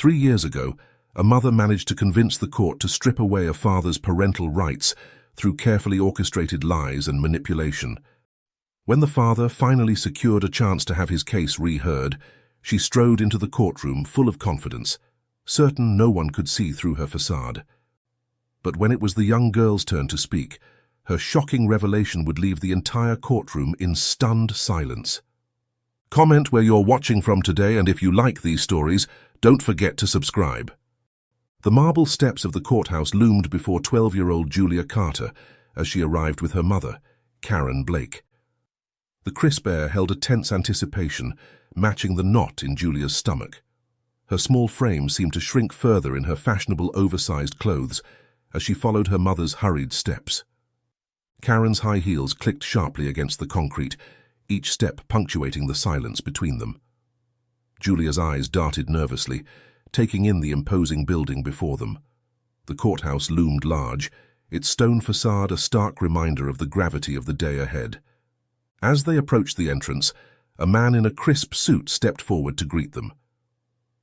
3 years ago, a mother managed to convince the court to strip away a father's parental rights through carefully orchestrated lies and manipulation. When the father finally secured a chance to have his case reheard, she strode into the courtroom full of confidence, certain no one could see through her facade. But when it was the young girl's turn to speak, her shocking revelation would leave the entire courtroom in stunned silence. Comment where you're watching from today, and if you like these stories, don't forget to subscribe. The marble steps of the courthouse loomed before 12-year-old Julia Carter as she arrived with her mother, Karen Blake. The crisp air held a tense anticipation, matching the knot in Julia's stomach. Her small frame seemed to shrink further in her fashionable oversized clothes as she followed her mother's hurried steps. Karen's high heels clicked sharply against the concrete, each step punctuating the silence between them. Julia's eyes darted nervously, taking in the imposing building before them. The courthouse loomed large, its stone facade a stark reminder of the gravity of the day ahead. As they approached the entrance, a man in a crisp suit stepped forward to greet them.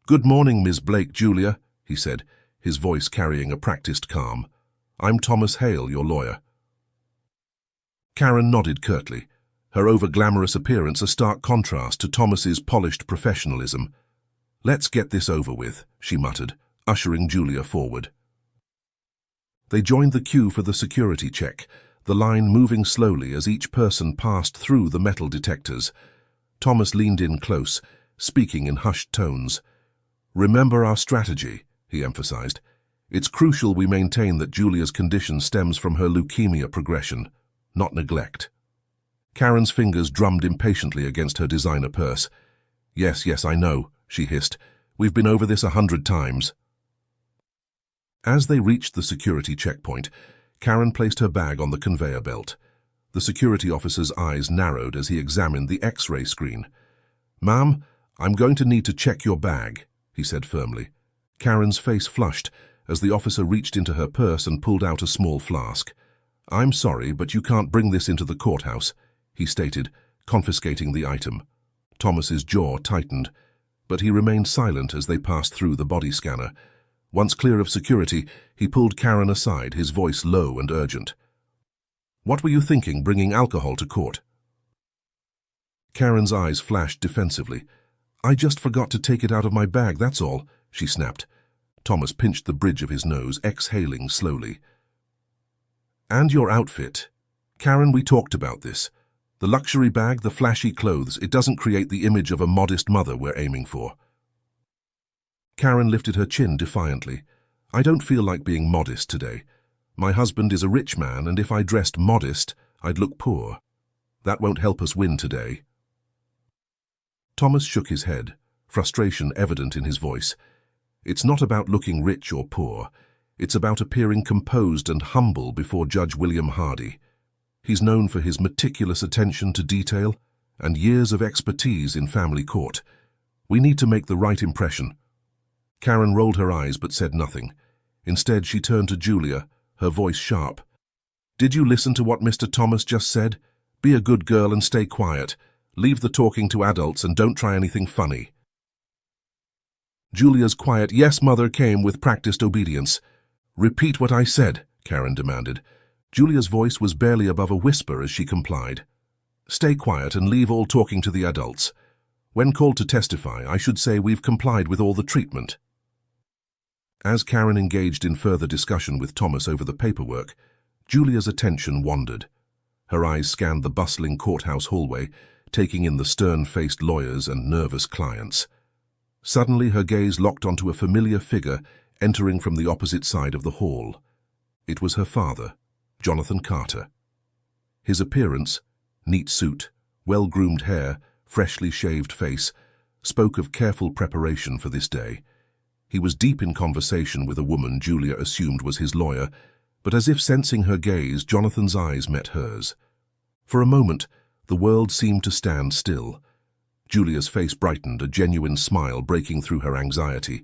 "Good morning, Ms. Blake, Julia," he said, his voice carrying a practiced calm. "I'm Thomas Hale, your lawyer." Karen nodded curtly, her over-glamorous appearance a stark contrast to Thomas's polished professionalism. "Let's get this over with," she muttered, ushering Julia forward. They joined the queue for the security check, the line moving slowly as each person passed through the metal detectors. Thomas leaned in close, speaking in hushed tones. "Remember our strategy," he emphasized. "It's crucial we maintain that Julia's condition stems from her leukemia progression, not neglect." Karen's fingers drummed impatiently against her designer purse. Yes, I know," she hissed. "We've been over this 100 times." As they reached the security checkpoint, Karen placed her bag on the conveyor belt. The security officer's eyes narrowed as he examined the X-ray screen. "Ma'am, I'm going to need to check your bag," he said firmly. Karen's face flushed as the officer reached into her purse and pulled out a small flask. "I'm sorry, but you can't bring this into the courthouse," he stated, confiscating the item. Thomas's jaw tightened, but he remained silent as they passed through the body scanner. Once clear of security, he pulled Karen aside, his voice low and urgent. "What were you thinking bringing alcohol to court?" Karen's eyes flashed defensively. "I just forgot to take it out of my bag, that's all," she snapped. Thomas pinched the bridge of his nose, exhaling slowly. "And your outfit. Karen, we talked about this. The luxury bag, the flashy clothes, it doesn't create the image of a modest mother we're aiming for." Karen lifted her chin defiantly. "I don't feel like being modest today. My husband is a rich man, and if I dressed modest, I'd look poor. That won't help us win today." Thomas shook his head, frustration evident in his voice. "It's not about looking rich or poor. It's about appearing composed and humble before Judge William Hardy. He's known for his meticulous attention to detail and years of expertise in family court. We need to make the right impression." Karen rolled her eyes but said nothing. Instead, she turned to Julia, her voice sharp. "Did you listen to what Mr. Thomas just said? Be a good girl and stay quiet. Leave the talking to adults and don't try anything funny." Julia's quiet "yes, mother" came with practiced obedience. "Repeat what I said," Karen demanded. Julia's voice was barely above a whisper as she complied. "Stay quiet and leave all talking to the adults. When called to testify, I should say we've complied with all the treatment." As Karen engaged in further discussion with Thomas over the paperwork, Julia's attention wandered. Her eyes scanned the bustling courthouse hallway, taking in the stern-faced lawyers and nervous clients. Suddenly, her gaze locked onto a familiar figure entering from the opposite side of the hall. It was her father, Jonathan Carter. His appearance, neat suit, well-groomed hair, freshly shaved face, spoke of careful preparation for this day. He was deep in conversation with a woman Julia assumed was his lawyer, but as if sensing her gaze, Jonathan's eyes met hers. For a moment, the world seemed to stand still. Julia's face brightened, a genuine smile breaking through her anxiety.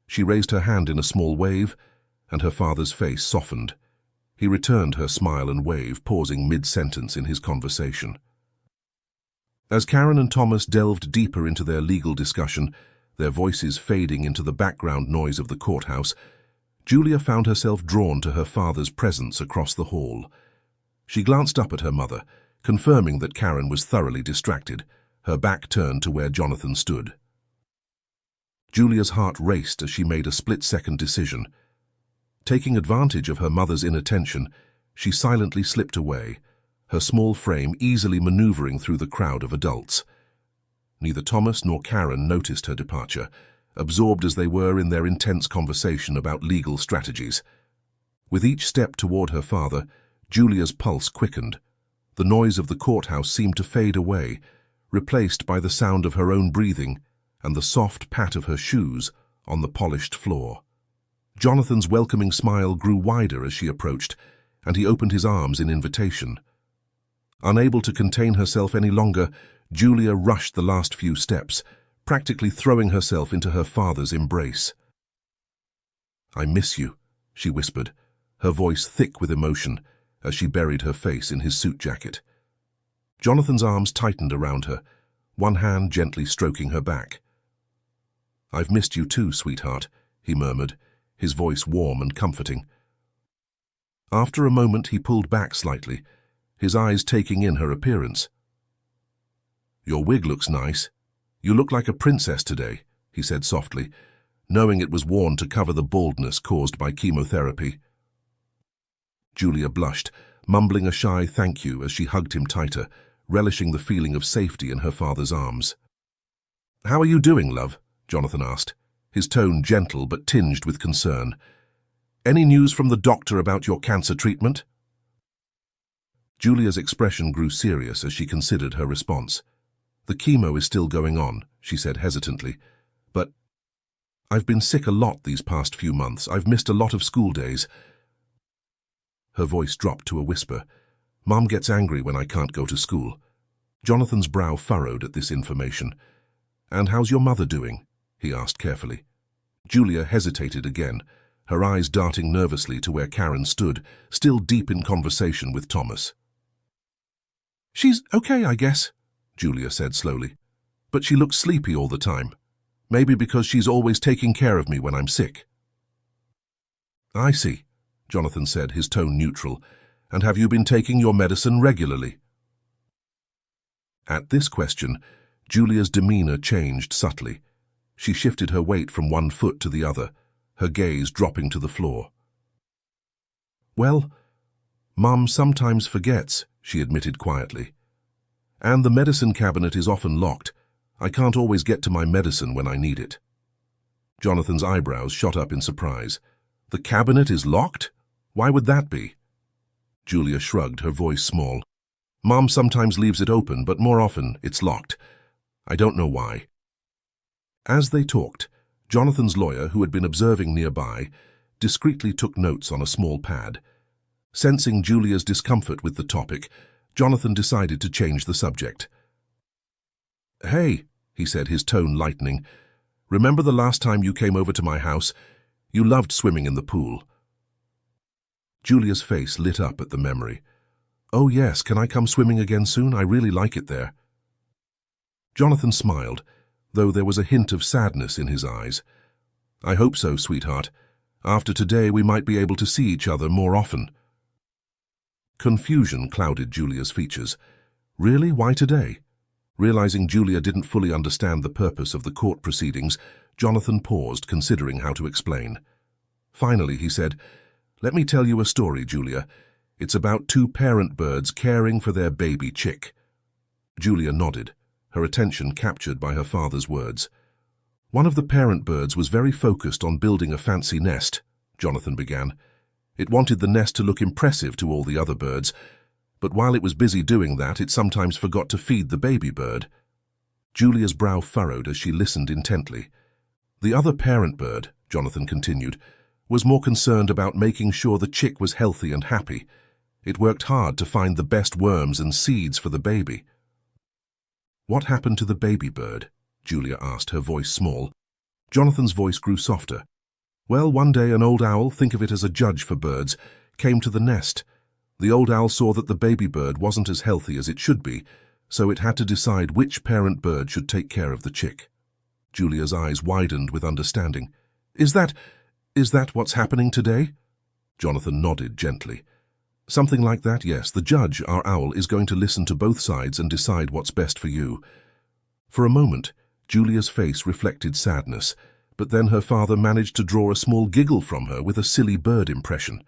She raised her hand in a small wave, and her father's face softened. He returned her smile and wave, pausing mid-sentence in his conversation. As Karen and Thomas delved deeper into their legal discussion, their voices fading into the background noise of the courthouse, Julia found herself drawn to her father's presence across the hall. She glanced up at her mother, confirming that Karen was thoroughly distracted, her back turned to where Jonathan stood. Julia's heart raced as she made a split-second decision. Taking advantage of her mother's inattention, she silently slipped away, her small frame easily maneuvering through the crowd of adults. Neither Thomas nor Karen noticed her departure, absorbed as they were in their intense conversation about legal strategies. With each step toward her father, Julia's pulse quickened. The noise of the courthouse seemed to fade away, replaced by the sound of her own breathing and the soft pat of her shoes on the polished floor. Jonathan's welcoming smile grew wider as she approached, and he opened his arms in invitation. Unable to contain herself any longer, Julia rushed the last few steps, practically throwing herself into her father's embrace. "I miss you," she whispered, her voice thick with emotion, as she buried her face in his suit jacket. Jonathan's arms tightened around her, one hand gently stroking her back. "I've missed you too, sweetheart," he murmured, his voice warm and comforting. After a moment, he pulled back slightly, his eyes taking in her appearance. "Your wig looks nice. You look like a princess today," he said softly, knowing it was worn to cover the baldness caused by chemotherapy. Julia blushed, mumbling a shy thank you as she hugged him tighter, relishing the feeling of safety in her father's arms. "How are you doing, love?" Jonathan asked, his tone gentle but tinged with concern. "Any news from the doctor about your cancer treatment?" Julia's expression grew serious as she considered her response. "The chemo is still going on," she said hesitantly, "but I've been sick a lot these past few months. I've missed a lot of school days." Her voice dropped to a whisper. "Mom gets angry when I can't go to school." Jonathan's brow furrowed at this information. "And how's your mother doing?" he asked carefully. Julia hesitated again, her eyes darting nervously to where Karen stood, still deep in conversation with Thomas. "She's okay, I guess," Julia said slowly. "But she looks sleepy all the time. Maybe because she's always taking care of me when I'm sick." "I see," Jonathan said, his tone neutral. "And have you been taking your medicine regularly?" At this question, Julia's demeanor changed subtly. She shifted her weight from one foot to the other, her gaze dropping to the floor. "Well, Mom sometimes forgets," she admitted quietly. "And the medicine cabinet is often locked. I can't always get to my medicine when I need it." Jonathan's eyebrows shot up in surprise. "The cabinet is locked? Why would that be?" Julia shrugged, her voice small. "Mom sometimes leaves it open, but more often it's locked. I don't know why." As they talked, Jonathan's lawyer, who had been observing nearby, discreetly took notes on a small pad. Sensing Julia's discomfort with the topic, Jonathan decided to change the subject. "Hey," he said, his tone lightening, "remember the last time you came over to my house? You loved swimming in the pool." Julia's face lit up at the memory. "Oh yes, can I come swimming again soon? I really like it there." Jonathan smiled, though there was a hint of sadness in his eyes. "I hope so, sweetheart. After today, we might be able to see each other more often." Confusion clouded Julia's features. "Really? Why today?" Realizing Julia didn't fully understand the purpose of the court proceedings, Jonathan paused, considering how to explain. Finally, he said, "Let me tell you a story, Julia. It's about two parent birds caring for their baby chick." Julia nodded, her attention captured by her father's words. "One of the parent birds was very focused on building a fancy nest," Jonathan began. "It wanted the nest to look impressive to all the other birds, but while it was busy doing that, it sometimes forgot to feed the baby bird." Julia's brow furrowed as she listened intently. "The other parent bird," Jonathan continued, "was more concerned about making sure the chick was healthy and happy. It worked hard to find the best worms and seeds for the baby." "What happened to the baby bird?" Julia asked, her voice small. Jonathan's voice grew softer. "Well, one day an old owl, think of it as a judge for birds, came to the nest. The old owl saw that the baby bird wasn't as healthy as it should be, so it had to decide which parent bird should take care of the chick." Julia's eyes widened with understanding. Is that what's happening today? Jonathan nodded gently. Something like that, yes. The judge, our owl, is going to listen to both sides and decide what's best for you. For a moment, Julia's face reflected sadness, but then her father managed to draw a small giggle from her with a silly bird impression.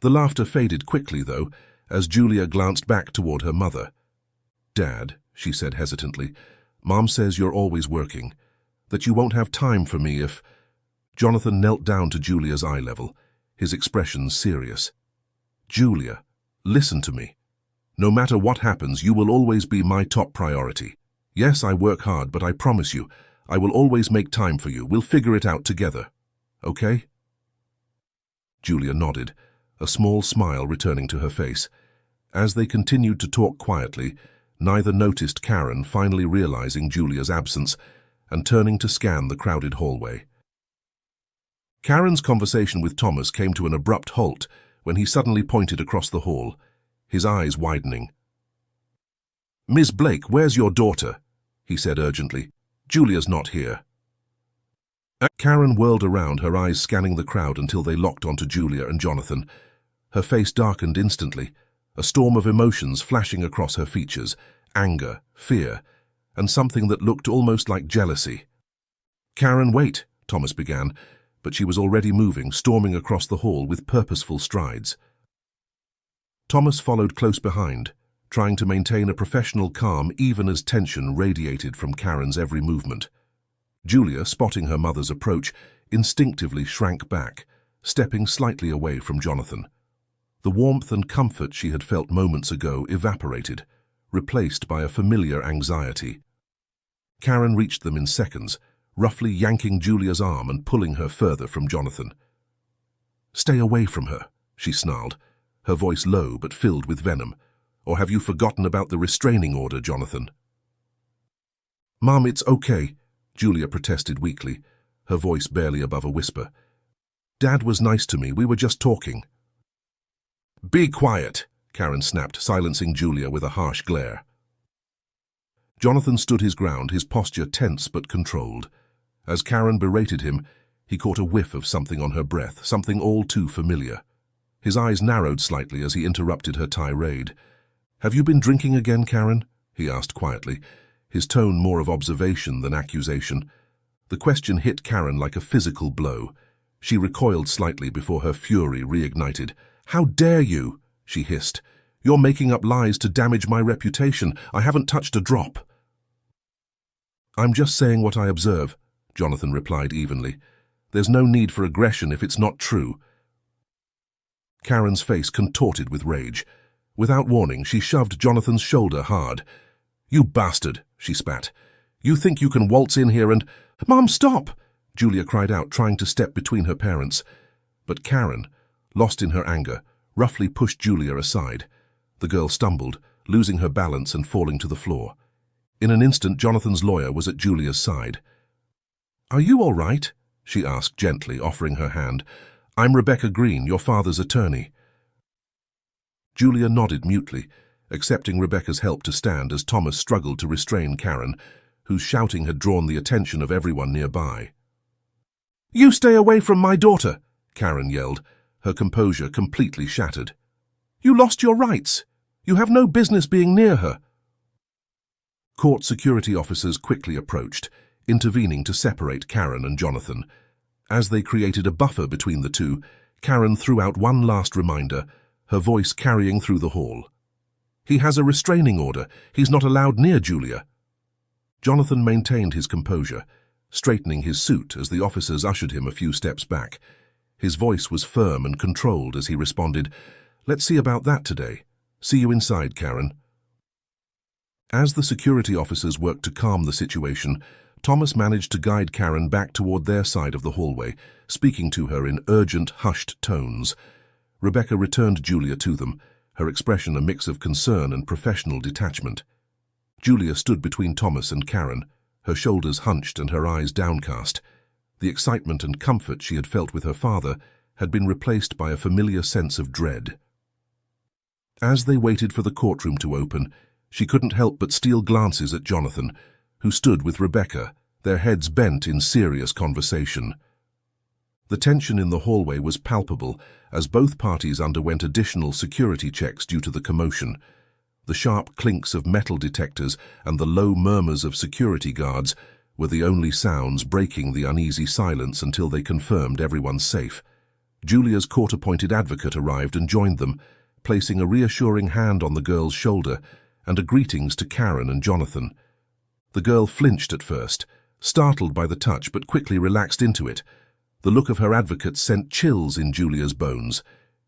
The laughter faded quickly, though, as Julia glanced back toward her mother. Dad, she said hesitantly, Mom says you're always working, that you won't have time for me if... Jonathan knelt down to Julia's eye level, his expression serious. Julia, listen to me. No matter what happens, you will always be my top priority. Yes, I work hard, but I promise you, I will always make time for you. We'll figure it out together. Okay? Julia nodded, a small smile returning to her face. As they continued to talk quietly, neither noticed Karen finally realizing Julia's absence and turning to scan the crowded hallway. Karen's conversation with Thomas came to an abrupt halt when he suddenly pointed across the hall, his eyes widening. "Miss Blake, where's your daughter?" he said urgently. "Julia's not here." Karen whirled around, her eyes scanning the crowd until they locked onto Julia and Jonathan. Her face darkened instantly, a storm of emotions flashing across her features, anger, fear, and something that looked almost like jealousy. "Karen, wait," Thomas began, but she was already moving, storming across the hall with purposeful strides. Thomas followed close behind, trying to maintain a professional calm even as tension radiated from Karen's every movement. Julia, spotting her mother's approach, instinctively shrank back, stepping slightly away from Jonathan. The warmth and comfort she had felt moments ago evaporated, replaced by a familiar anxiety. Karen reached them in seconds, roughly yanking Julia's arm and pulling her further from Jonathan. "Stay away from her," she snarled, her voice low but filled with venom. "Or have you forgotten about the restraining order, Jonathan?" "Mom, it's okay," Julia protested weakly, her voice barely above a whisper. "Dad was nice to me, we were just talking." "Be quiet," Karen snapped, silencing Julia with a harsh glare. Jonathan stood his ground, his posture tense but controlled. As Karen berated him, he caught a whiff of something on her breath, something all too familiar. His eyes narrowed slightly as he interrupted her tirade. "Have you been drinking again, Karen?" he asked quietly, his tone more of observation than accusation. The question hit Karen like a physical blow. She recoiled slightly before her fury reignited. "How dare you?" she hissed. "You're making up lies to damage my reputation. I haven't touched a drop." "I'm just saying what I observe," Jonathan replied evenly. "There's no need for aggression if it's not true." Karen's face contorted with rage. Without warning, she shoved Jonathan's shoulder hard. "You bastard," she spat. "You think you can waltz in here and—" "Mom, stop!" Julia cried out, trying to step between her parents. But Karen, lost in her anger, roughly pushed Julia aside. The girl stumbled, losing her balance and falling to the floor. In an instant, Jonathan's lawyer was at Julia's side. "Are you all right?" she asked gently, offering her hand. "I'm Rebecca Green, your father's attorney." Julia nodded mutely, accepting Rebecca's help to stand as Thomas struggled to restrain Karen, whose shouting had drawn the attention of everyone nearby. "You stay away from my daughter!" Karen yelled, her composure completely shattered. "You lost your rights. You have no business being near her." Court security officers quickly approached, intervening to separate Karen and Jonathan. As they created a buffer between the two, Karen threw out one last reminder, her voice carrying through the hall. "He has a restraining order. He's not allowed near Julia." Jonathan maintained his composure, straightening his suit as the officers ushered him a few steps back. His voice was firm and controlled as he responded, "Let's see about that today. See you inside, Karen." As the security officers worked to calm the situation, Thomas managed to guide Karen back toward their side of the hallway, speaking to her in urgent, hushed tones. Rebecca returned Julia to them, her expression a mix of concern and professional detachment. Julia stood between Thomas and Karen, her shoulders hunched and her eyes downcast. The excitement and comfort she had felt with her father had been replaced by a familiar sense of dread. As they waited for the courtroom to open, she couldn't help but steal glances at Jonathan, who stood with Rebecca, their heads bent in serious conversation. The tension in the hallway was palpable as both parties underwent additional security checks due to the commotion. The sharp clinks of metal detectors and the low murmurs of security guards were the only sounds breaking the uneasy silence until they confirmed everyone safe. Julia's court-appointed advocate arrived and joined them, placing a reassuring hand on the girl's shoulder and a greetings to Karen and Jonathan. The girl flinched at first, startled by the touch, but quickly relaxed into it. The look of her advocate sent chills in Julia's bones.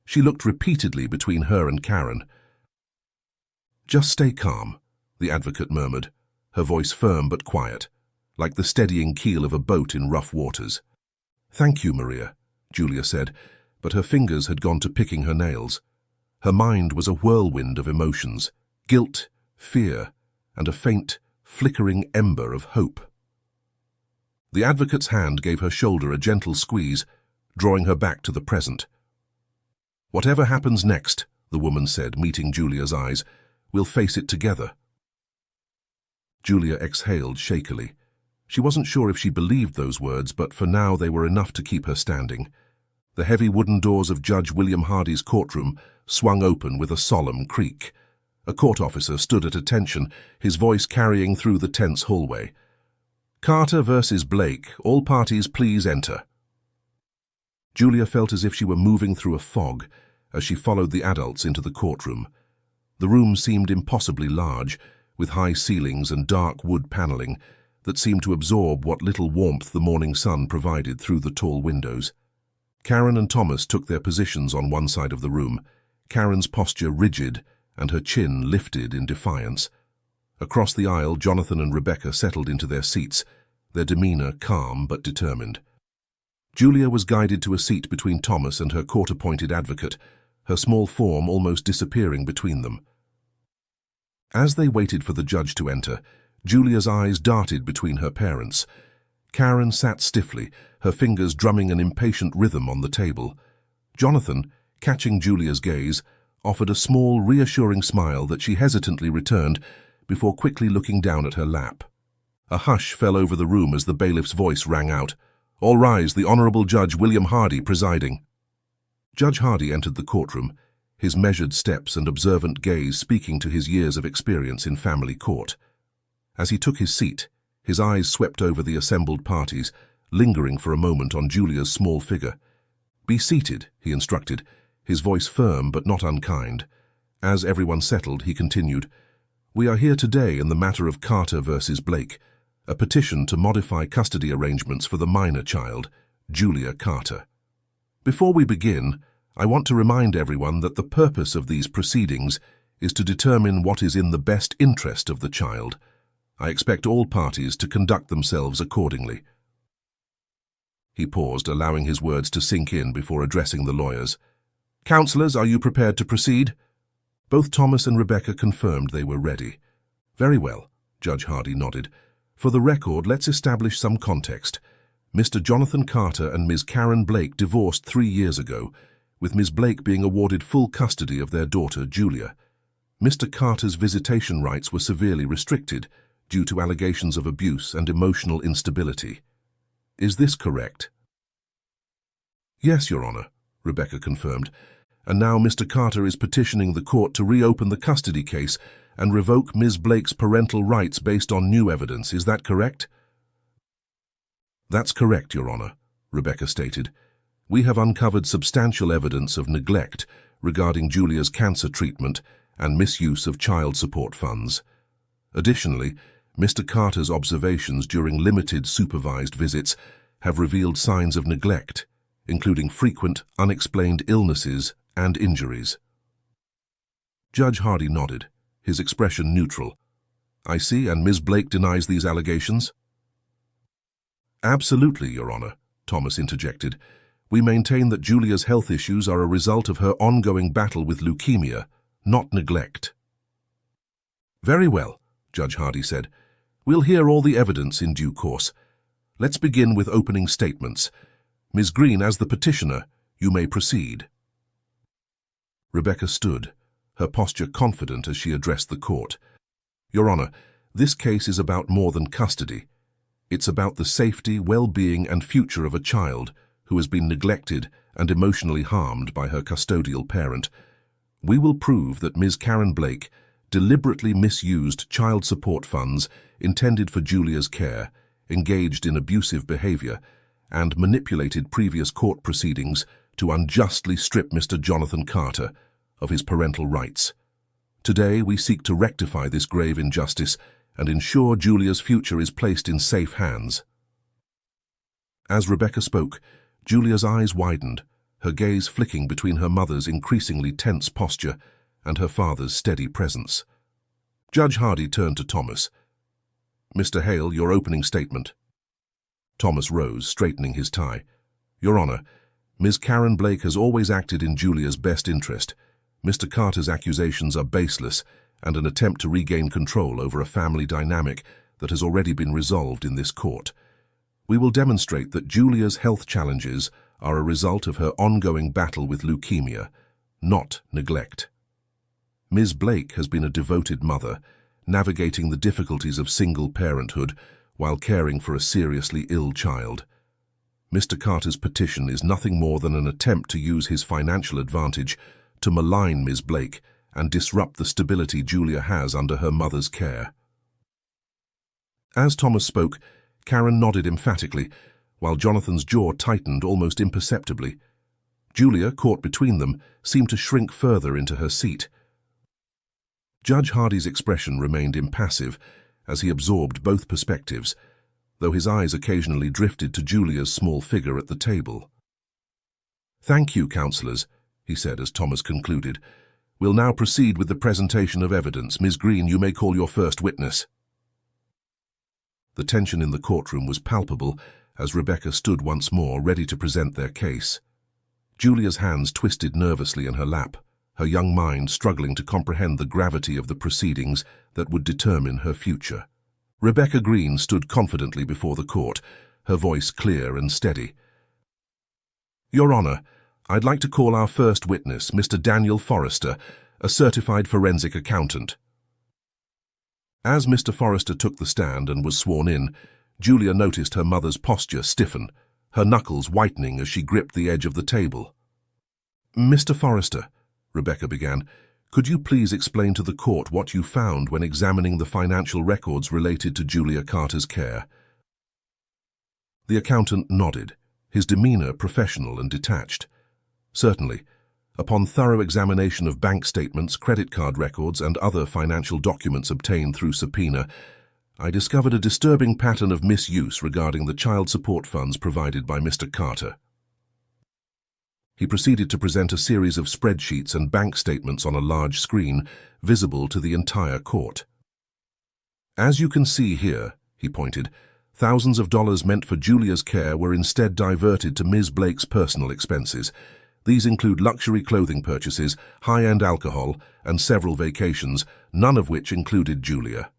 She looked repeatedly between her and Karen. "Just stay calm," the advocate murmured, her voice firm but quiet, like the steadying keel of a boat in rough waters. "Thank you, Maria," Julia said, but her fingers had gone to picking her nails. Her mind was a whirlwind of emotions, guilt, fear, and a faint, flickering ember of hope. The advocate's hand gave her shoulder a gentle squeeze, drawing her back to the present. "Whatever happens next," the woman said, meeting Julia's eyes, "we'll face it together." Julia exhaled shakily. She wasn't sure if she believed those words, but for now they were enough to keep her standing. The heavy wooden doors of Judge William Hardy's courtroom swung open with a solemn creak. A court officer stood at attention, his voice carrying through the tense hallway. "Carter versus Blake. All parties please enter." Julia felt as if she were moving through a fog as she followed the adults into the courtroom. The room seemed impossibly large, with high ceilings and dark wood paneling that seemed to absorb what little warmth the morning sun provided through the tall windows. Karen and Thomas took their positions on one side of the room, Karen's posture rigid and her chin lifted in defiance. Across the aisle, Jonathan and Rebecca settled into their seats, their demeanor calm but determined. Julia was guided to a seat between Thomas and her court-appointed advocate, her small form almost disappearing between them. As they waited for the judge to enter, Julia's eyes darted between her parents. Karen sat stiffly, her fingers drumming an impatient rhythm on the table. Jonathan, catching Julia's gaze, offered a small, reassuring smile that she hesitantly returned before quickly looking down at her lap. A hush fell over the room as the bailiff's voice rang out. "All rise, the Honourable Judge William Hardy presiding." Judge Hardy entered the courtroom, his measured steps and observant gaze speaking to his years of experience in family court. As he took his seat, his eyes swept over the assembled parties, lingering for a moment on Julia's small figure. "Be seated," he instructed, his voice firm but not unkind. As everyone settled, he continued, "We are here today in the matter of Carter versus Blake, a petition to modify custody arrangements for the minor child, Julia Carter. Before we begin, I want to remind everyone that the purpose of these proceedings is to determine what is in the best interest of the child. I expect all parties to conduct themselves accordingly." He paused, allowing his words to sink in before addressing the lawyers. "Councillors, are you prepared to proceed?" Both Thomas and Rebecca confirmed they were ready. "Very well," Judge Hardy nodded. "For the record, let's establish some context. Mr. Jonathan Carter and Ms. Karen Blake divorced 3 years ago, with Ms. Blake being awarded full custody of their daughter, Julia. Mr. Carter's visitation rights were severely restricted due to allegations of abuse and emotional instability. Is this correct?" "Yes, Your Honor," Rebecca confirmed. "And now Mr. Carter is petitioning the court to reopen the custody case and revoke Ms. Blake's parental rights based on new evidence. Is that correct?" "That's correct, Your Honor," Rebecca stated. "We have uncovered substantial evidence of neglect regarding Julia's cancer treatment and misuse of child support funds. Additionally, Mr. Carter's observations during limited supervised visits have revealed signs of neglect, including frequent, unexplained illnesses and injuries." Judge Hardy nodded, his expression neutral. "I see, and Ms. Blake denies these allegations?" "Absolutely, Your Honor," Thomas interjected. "We maintain that Julia's health issues are a result of her ongoing battle with leukemia, not neglect." "Very well," Judge Hardy said. "We'll hear all the evidence in due course. Let's begin with opening statements. Ms. Green, as the petitioner, you may proceed." Rebecca stood, her posture confident as she addressed the court. "Your Honor, this case is about more than custody. It's about the safety, well-being and future of a child who has been neglected and emotionally harmed by her custodial parent. We will prove that Ms. Karen Blake deliberately misused child support funds intended for Julia's care, engaged in abusive behavior, and manipulated previous court proceedings to unjustly strip Mr. Jonathan Carter of his parental rights. Today, we seek to rectify this grave injustice and ensure Julia's future is placed in safe hands. As Rebecca spoke, Julia's eyes widened, her gaze flicking between her mother's increasingly tense posture and her father's steady presence. Judge Hardy turned to Thomas. "Mr. Hale, your opening statement." Thomas rose, straightening his tie. "Your Honor, Ms. Karen Blake has always acted in Julia's best interest. Mr. Carter's accusations are baseless and an attempt to regain control over a family dynamic that has already been resolved in this court. We will demonstrate that Julia's health challenges are a result of her ongoing battle with leukemia, not neglect. Ms. Blake has been a devoted mother, navigating the difficulties of single parenthood while caring for a seriously ill child. Mr. Carter's petition is nothing more than an attempt to use his financial advantage to malign Ms. Blake and disrupt the stability Julia has under her mother's care." As Thomas spoke, Karen nodded emphatically, while Jonathan's jaw tightened almost imperceptibly. Julia, caught between them, seemed to shrink further into her seat. Judge Hardy's expression remained impassive as he absorbed both perspectives, though his eyes occasionally drifted to Julia's small figure at the table. "Thank you, counsellors," he said as Thomas concluded. "We'll now proceed with the presentation of evidence. Ms. Green, you may call your first witness." The tension in the courtroom was palpable as Rebecca stood once more, ready to present their case. Julia's hands twisted nervously in her lap, her young mind struggling to comprehend the gravity of the proceedings that would determine her future. Rebecca Green stood confidently before the court, her voice clear and steady. "Your Honor, I'd like to call our first witness, Mr. Daniel Forrester, a certified forensic accountant." As Mr. Forrester took the stand and was sworn in, Julia noticed her mother's posture stiffen, her knuckles whitening as she gripped the edge of the table. "Mr. Forrester," Rebecca began, "could you please explain to the court what you found when examining the financial records related to Julia Carter's care?" The accountant nodded, his demeanor professional and detached. "Certainly. Upon thorough examination of bank statements, credit card records, and other financial documents obtained through subpoena, I discovered a disturbing pattern of misuse regarding the child support funds provided by Mr. Carter." He proceeded to present a series of spreadsheets and bank statements on a large screen, visible to the entire court. "As you can see here," he pointed, "thousands of dollars meant for Julia's care were instead diverted to Ms. Blake's personal expenses. These include luxury clothing purchases, high-end alcohol, and several vacations, none of which included Julia."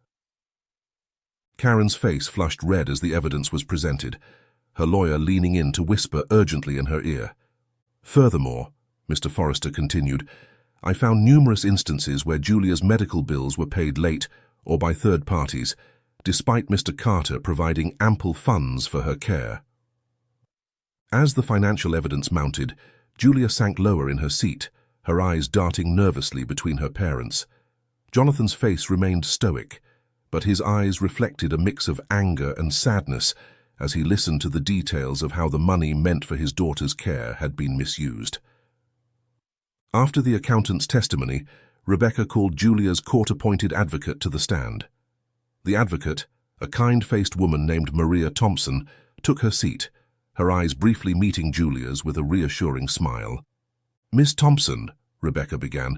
Karen's face flushed red as the evidence was presented, her lawyer leaning in to whisper urgently in her ear. "Furthermore," Mr. Forrester continued, "I found numerous instances where Julia's medical bills were paid late or by third parties, despite Mr. Carter providing ample funds for her care." As the financial evidence mounted, Julia sank lower in her seat, her eyes darting nervously between her parents. Jonathan's face remained stoic, but his eyes reflected a mix of anger and sadness as he listened to the details of how the money meant for his daughter's care had been misused. After the accountant's testimony, Rebecca called Julia's court-appointed advocate to the stand. The advocate, a kind-faced woman named Maria Thompson, took her seat, her eyes briefly meeting Julia's with a reassuring smile. "Miss Thompson," Rebecca began,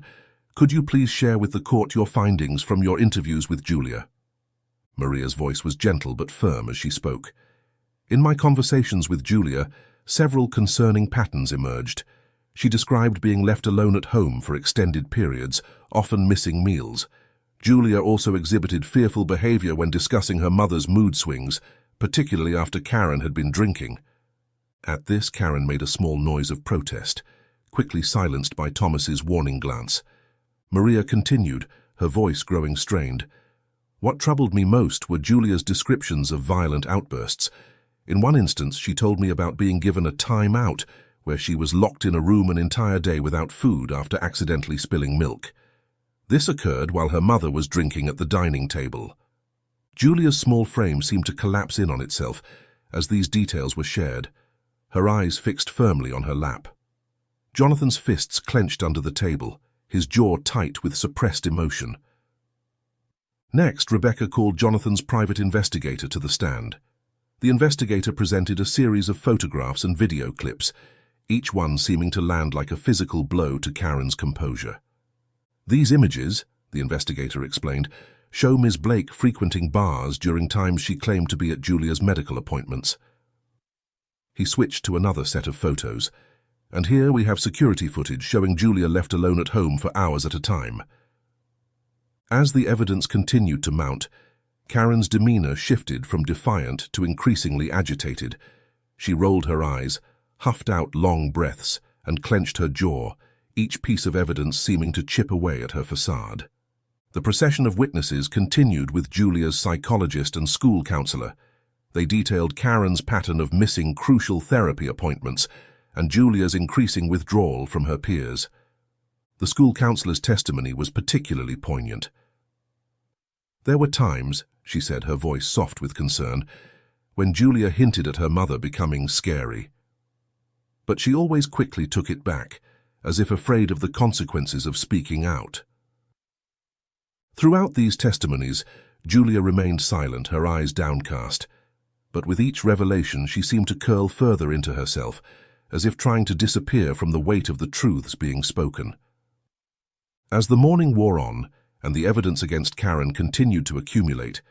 "could you please share with the court your findings from your interviews with Julia?" Maria's voice was gentle but firm as she spoke. "In my conversations with Julia, several concerning patterns emerged. She described being left alone at home for extended periods, often missing meals. Julia also exhibited fearful behavior when discussing her mother's mood swings, particularly after Karen had been drinking." At this, Karen made a small noise of protest, quickly silenced by Thomas's warning glance. Maria continued, her voice growing strained. What troubled me most were Julia's descriptions of violent outbursts. In one instance, she told me about being given a time out, where she was locked in a room an entire day without food after accidentally spilling milk. This occurred while her mother was drinking at the dining table. Julia's small frame seemed to collapse in on itself as these details were shared, her eyes fixed firmly on her lap. Jonathan's fists clenched under the table, his jaw tight with suppressed emotion. Next, Rebecca called Jonathan's private investigator to the stand. The investigator presented a series of photographs and video clips, each one seeming to land like a physical blow to Karen's composure. These images, the investigator explained, show Ms. Blake frequenting bars during times she claimed to be at Julia's medical appointments. He switched to another set of photos, and here we have security footage showing Julia left alone at home for hours at a time. As the evidence continued to mount, Karen's demeanor shifted from defiant to increasingly agitated. She rolled her eyes, huffed out long breaths, and clenched her jaw, each piece of evidence seeming to chip away at her facade. The procession of witnesses continued with Julia's psychologist and school counselor. They detailed Karen's pattern of missing crucial therapy appointments and Julia's increasing withdrawal from her peers. The school counselor's testimony was particularly poignant. There were times, she said, her voice soft with concern, when Julia hinted at her mother becoming scary. But she always quickly took it back, as if afraid of the consequences of speaking out. Throughout these testimonies, Julia remained silent, her eyes downcast. But with each revelation she seemed to curl further into herself, as if trying to disappear from the weight of the truths being spoken. As the morning wore on, and the evidence against Karen continued to accumulate,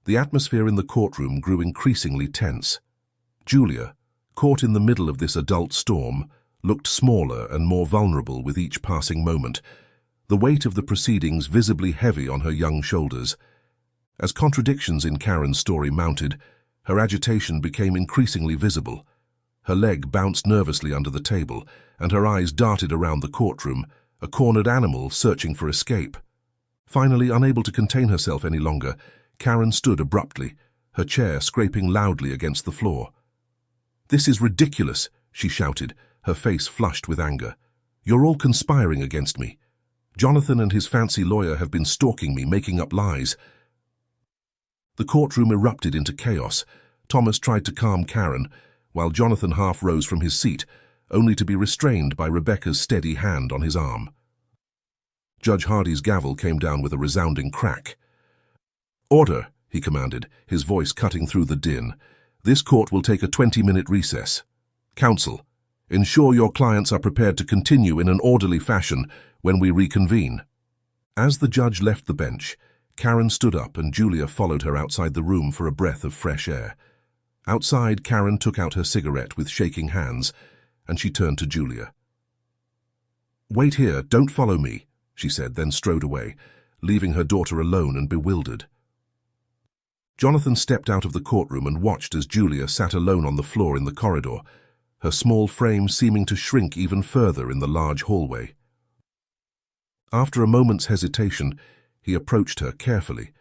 the atmosphere in the courtroom grew increasingly tense. Julia, caught in the middle of this adult storm, looked smaller and more vulnerable with each passing moment, the weight of the proceedings visibly heavy on her young shoulders. As contradictions in Karen's story mounted, her agitation became increasingly visible. Her leg bounced nervously under the table, and her eyes darted around the courtroom, a cornered animal searching for escape. Finally, unable to contain herself any longer, Karen stood abruptly, her chair scraping loudly against the floor. "This is ridiculous," she shouted, her face flushed with anger. "You're all conspiring against me. Jonathan and his fancy lawyer have been stalking me, making up lies." The courtroom erupted into chaos. Thomas tried to calm Karen, while Jonathan half rose from his seat, only to be restrained by Rebecca's steady hand on his arm. Judge Hardy's gavel came down with a resounding crack. "Order," he commanded, his voice cutting through the din. "This court will take a 20-minute recess. Counsel, ensure your clients are prepared to continue in an orderly fashion when we reconvene." As the judge left the bench, Karen stood up and Julia followed her outside the room for a breath of fresh air. Outside, Karen took out her cigarette with shaking hands, and she turned to Julia. "Wait here, don't follow me," she said, then strode away, leaving her daughter alone and bewildered. Jonathan stepped out of the courtroom and watched as Julia sat alone on the floor in the corridor, her small frame seeming to shrink even further in the large hallway. After a moment's hesitation, he approached her carefully,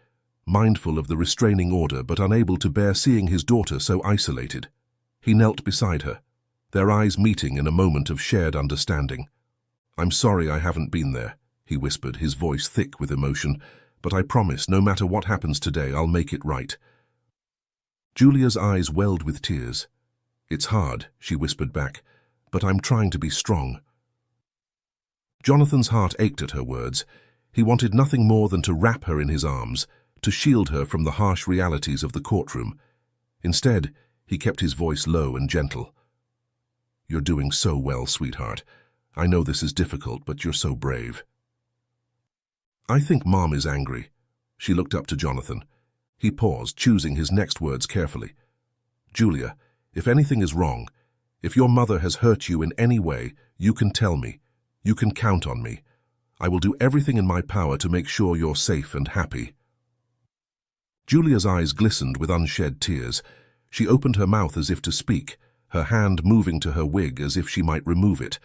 mindful of the restraining order but unable to bear seeing his daughter so isolated. He knelt beside her, their eyes meeting in a moment of shared understanding. "I'm sorry I haven't been there," he whispered, his voice thick with emotion, "but I promise no matter what happens today, I'll make it right." Julia's eyes welled with tears. "It's hard," she whispered back, "but I'm trying to be strong." Jonathan's heart ached at her words. He wanted nothing more than to wrap her in his arms, to shield her from the harsh realities of the courtroom. Instead, he kept his voice low and gentle. "You're doing so well, sweetheart. I know this is difficult, but you're so brave." "I think Mom is angry." She looked up to Jonathan. He paused, choosing his next words carefully. "Julia, if anything is wrong, if your mother has hurt you in any way, you can tell me. You can count on me. I will do everything in my power to make sure you're safe and happy." Julia's eyes glistened with unshed tears. She opened her mouth as if to speak, her hand moving to her wig as if she might remove it.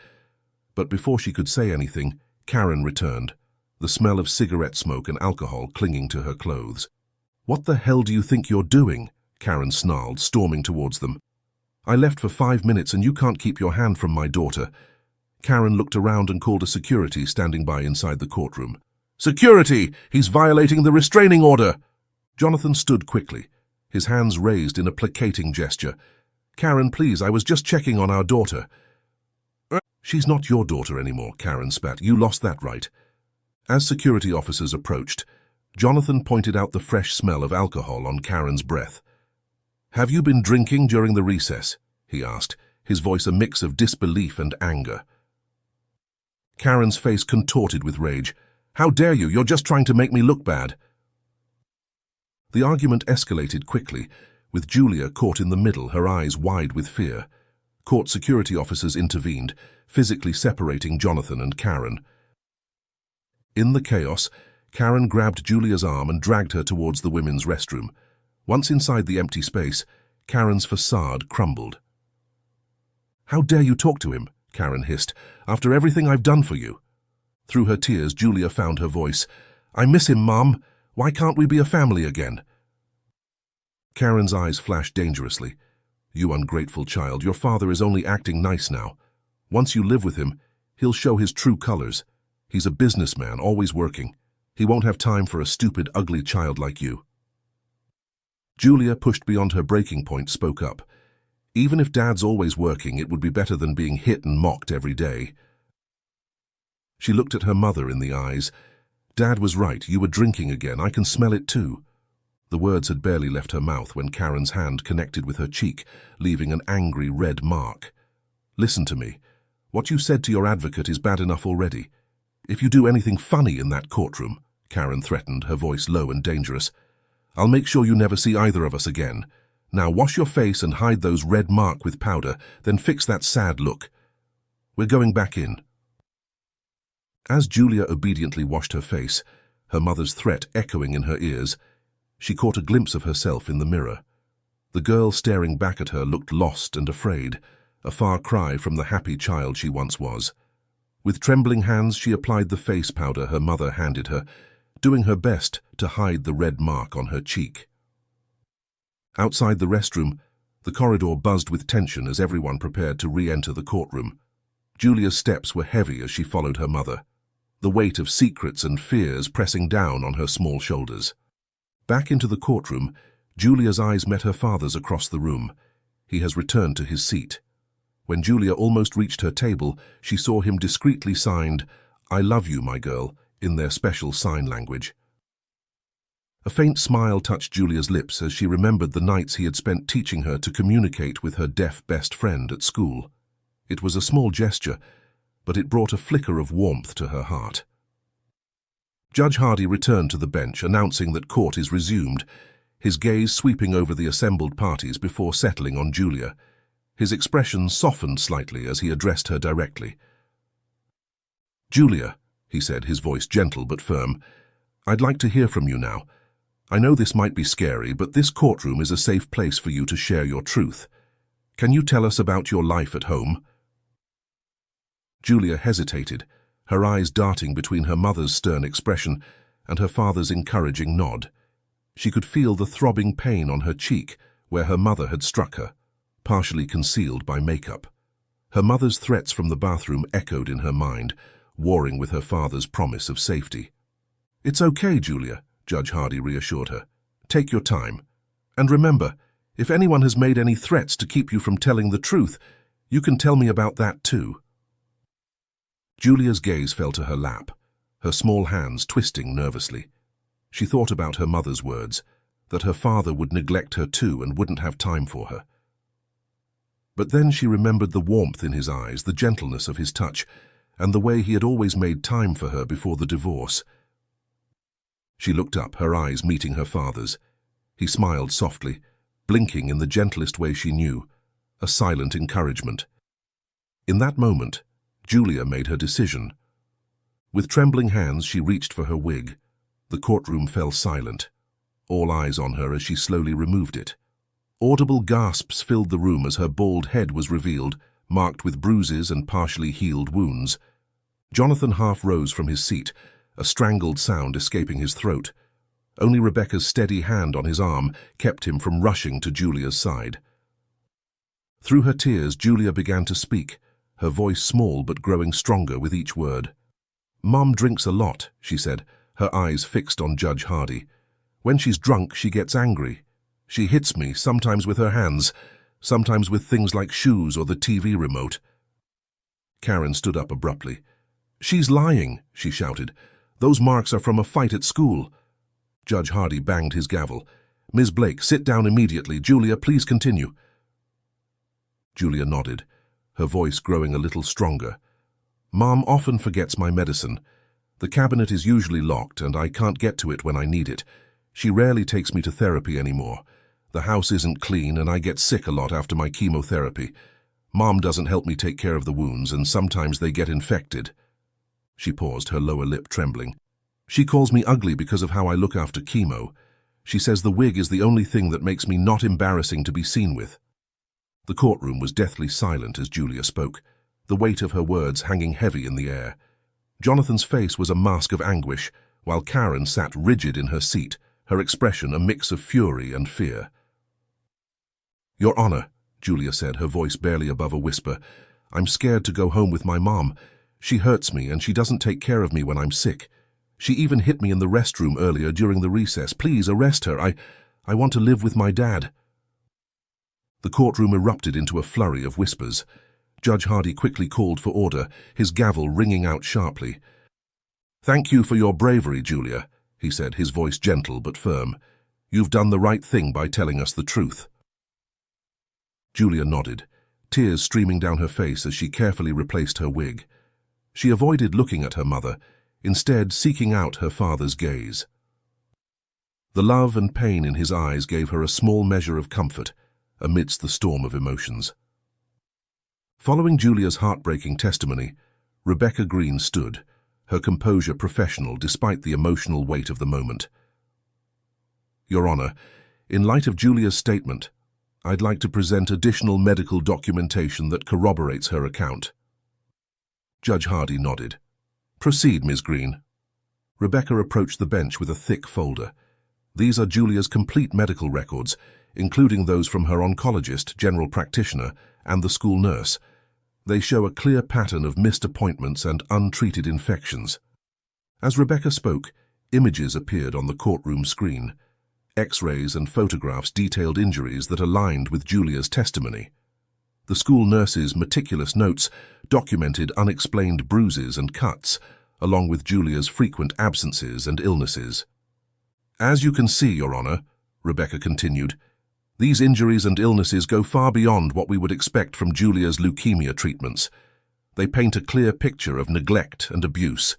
But before she could say anything, Karen returned, the smell of cigarette smoke and alcohol clinging to her clothes. "What the hell do you think you're doing?" Karen snarled, storming towards them. "I left for 5 minutes and you can't keep your hand from my daughter." Karen looked around and called a security standing by inside the courtroom. "Security! He's violating the restraining order!" Jonathan stood quickly, his hands raised in a placating gesture. "Karen, please, I was just checking on our daughter." "She's not your daughter anymore," Karen spat. "You lost that right." As security officers approached, Jonathan pointed out the fresh smell of alcohol on Karen's breath. "Have you been drinking during the recess?" he asked, his voice a mix of disbelief and anger. Karen's face contorted with rage. "How dare you? You're just trying to make me look bad." The argument escalated quickly, with Julia caught in the middle, her eyes wide with fear. Court security officers intervened, physically separating Jonathan and Karen. In the chaos, Karen grabbed Julia's arm and dragged her towards the women's restroom. Once inside the empty space, Karen's facade crumbled. "How dare you talk to him?" Karen hissed. "After everything I've done for you." Through her tears, Julia found her voice. "I miss him, Mom. Why can't we be a family again?" Karen's eyes flashed dangerously. "You ungrateful child, your father is only acting nice now. Once you live with him, he'll show his true colors. He's a businessman, always working. He won't have time for a stupid, ugly child like you." Julia, pushed beyond her breaking point, spoke up. "Even if Dad's always working, it would be better than being hit and mocked every day." She looked at her mother in the eyes. "Dad was right, you were drinking again. I can smell it too." The words had barely left her mouth when Karen's hand connected with her cheek, leaving an angry red mark. "Listen to me. What you said to your advocate is bad enough already. If you do anything funny in that courtroom," Karen threatened, her voice low and dangerous, "I'll make sure you never see either of us again. Now wash your face and hide those red marks with powder, then fix that sad look. We're going back in." As Julia obediently washed her face, her mother's threat echoing in her ears, she caught a glimpse of herself in the mirror. The girl staring back at her looked lost and afraid, a far cry from the happy child she once was. With trembling hands, she applied the face powder her mother handed her, doing her best to hide the red mark on her cheek. Outside the restroom, the corridor buzzed with tension as everyone prepared to re-enter the courtroom. Julia's steps were heavy as she followed her mother, the weight of secrets and fears pressing down on her small shoulders. Back into the courtroom, Julia's eyes met her father's across the room. He has returned to his seat. When Julia almost reached her table, she saw him discreetly signed, "I love you, my girl," in their special sign language. A faint smile touched Julia's lips as she remembered the nights he had spent teaching her to communicate with her deaf best friend at school. It was a small gesture, but it brought a flicker of warmth to her heart. Judge Hardy returned to the bench, announcing that court is resumed, his gaze sweeping over the assembled parties before settling on Julia. His expression softened slightly as he addressed her directly. "Julia," he said, his voice gentle but firm, "I'd like to hear from you now. I know this might be scary, but this courtroom is a safe place for you to share your truth. Can you tell us about your life at home?" Julia hesitated, her eyes darting between her mother's stern expression and her father's encouraging nod. She could feel the throbbing pain on her cheek where her mother had struck her, partially concealed by makeup. Her mother's threats from the bathroom echoed in her mind, warring with her father's promise of safety. "It's okay, Julia," Judge Hardy reassured her. "Take your time. And remember, if anyone has made any threats to keep you from telling the truth, you can tell me about that too." Julia's gaze fell to her lap, her small hands twisting nervously. She thought about her mother's words, that her father would neglect her too and wouldn't have time for her. But then she remembered the warmth in his eyes, the gentleness of his touch, and the way he had always made time for her before the divorce. She looked up, her eyes meeting her father's. He smiled softly, blinking in the gentlest way she knew, a silent encouragement. In that moment, Julia made her decision. With trembling hands, she reached for her wig. The courtroom fell silent, all eyes on her as she slowly removed it. Audible gasps filled the room as her bald head was revealed, marked with bruises and partially healed wounds. Jonathan half rose from his seat, a strangled sound escaping his throat. Only Rebecca's steady hand on his arm kept him from rushing to Julia's side. Through her tears, Julia began to speak, her voice small but growing stronger with each word. "Mom drinks a lot," she said, her eyes fixed on Judge Hardy. "When she's drunk, she gets angry. She hits me, sometimes with her hands, sometimes with things like shoes or the TV remote." Karen stood up abruptly. "She's lying," she shouted. "Those marks are from a fight at school." Judge Hardy banged his gavel. "Ms. Blake, sit down immediately. Julia, please continue." Julia nodded, her voice growing a little stronger. "Mom often forgets my medicine. The cabinet is usually locked and I can't get to it when I need it. She rarely takes me to therapy anymore. The house isn't clean and I get sick a lot after my chemotherapy. Mom doesn't help me take care of the wounds and sometimes they get infected." She paused, her lower lip trembling. "She calls me ugly because of how I look after chemo. She says the wig is the only thing that makes me not embarrassing to be seen with." The courtroom was deathly silent as Julia spoke, the weight of her words hanging heavy in the air. Jonathan's face was a mask of anguish, while Karen sat rigid in her seat, her expression a mix of fury and fear. "Your Honor," Julia said, her voice barely above a whisper, "I'm scared to go home with my mom. She hurts me and she doesn't take care of me when I'm sick. She even hit me in the restroom earlier during the recess. Please arrest her. I want to live with my dad." The courtroom erupted into a flurry of whispers. Judge Hardy quickly called for order, his gavel ringing out sharply. "Thank you for your bravery, Julia," he said, his voice gentle but firm. "You've done the right thing by telling us the truth." Julia nodded, tears streaming down her face as she carefully replaced her wig. She avoided looking at her mother, instead seeking out her father's gaze. The love and pain in his eyes gave her a small measure of comfort amidst the storm of emotions. Following Julia's heartbreaking testimony, Rebecca Green stood, her composure professional despite the emotional weight of the moment. "Your Honor, in light of Julia's statement, I'd like to present additional medical documentation that corroborates her account." Judge Hardy nodded. "Proceed, Ms. Green." Rebecca approached the bench with a thick folder. "These are Julia's complete medical records, including those from her oncologist, general practitioner, and the school nurse. They show a clear pattern of missed appointments and untreated infections." As Rebecca spoke, images appeared on the courtroom screen. X-rays and photographs detailed injuries that aligned with Julia's testimony. The school nurse's meticulous notes documented unexplained bruises and cuts, along with Julia's frequent absences and illnesses. "As you can see, Your Honor," Rebecca continued, "these injuries and illnesses go far beyond what we would expect from Julia's leukemia treatments. They paint a clear picture of neglect and abuse."